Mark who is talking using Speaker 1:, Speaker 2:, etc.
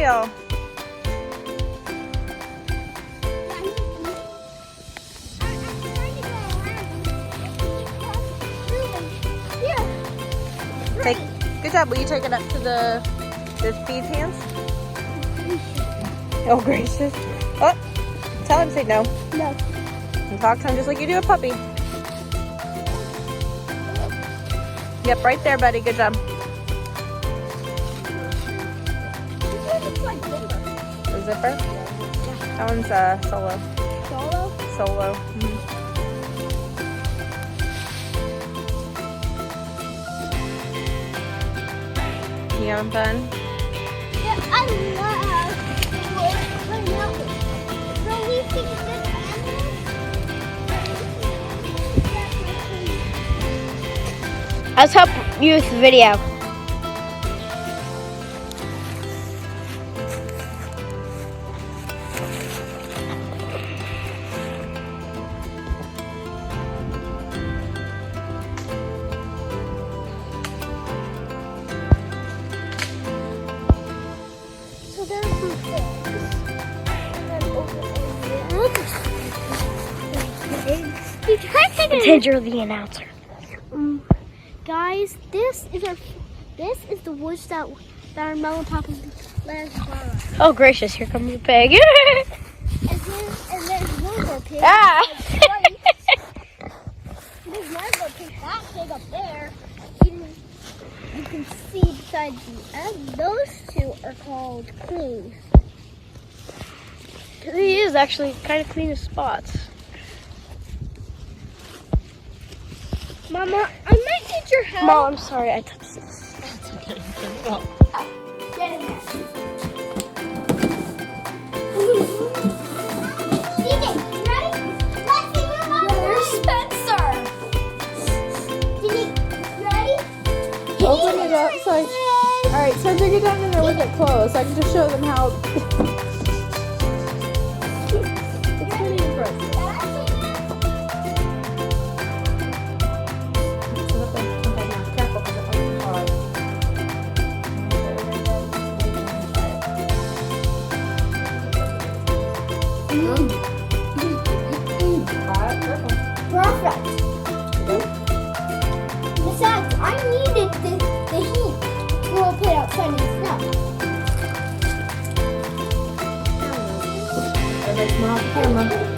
Speaker 1: wheel. Take, good job. Will you take it up to the feed hands? Oh, gracious. Oh, tell him, say no.
Speaker 2: No.
Speaker 1: And talk to him just like you do a puppy. Yep, right there, buddy. Good job. The zipper? That one's solo.
Speaker 2: Solo?
Speaker 1: Solo. You having fun?
Speaker 2: Yeah, I love releasing this animal.
Speaker 3: Let's help you with the video.
Speaker 2: So there's some things. And over
Speaker 3: Pretend you're the announcer.
Speaker 2: Guys, this is the woods that our mom and papa last borrowed.
Speaker 3: Oh gracious, here comes the pig.
Speaker 2: And there's one more pig.
Speaker 3: Ah!
Speaker 2: There's one more pig. That pig up there. You can see beside the end. Those two are called clean.
Speaker 3: He is actually kind of clean as spots.
Speaker 2: Mama, I might need your help.
Speaker 3: Mom, I'm sorry, I touched this.
Speaker 1: It's okay.
Speaker 2: Get in there. DJ, you ready? Let's see your mom. Where's Spencer? DJ, you ready?
Speaker 1: Open it up so Alright, Spencer, get down in there with it closed so I can just show them how. It's pretty impressive. Careful because it might be hard.
Speaker 2: Perfect. Besides, I needed the heat to go play outside in the snow.
Speaker 1: Everybody smile at the camera.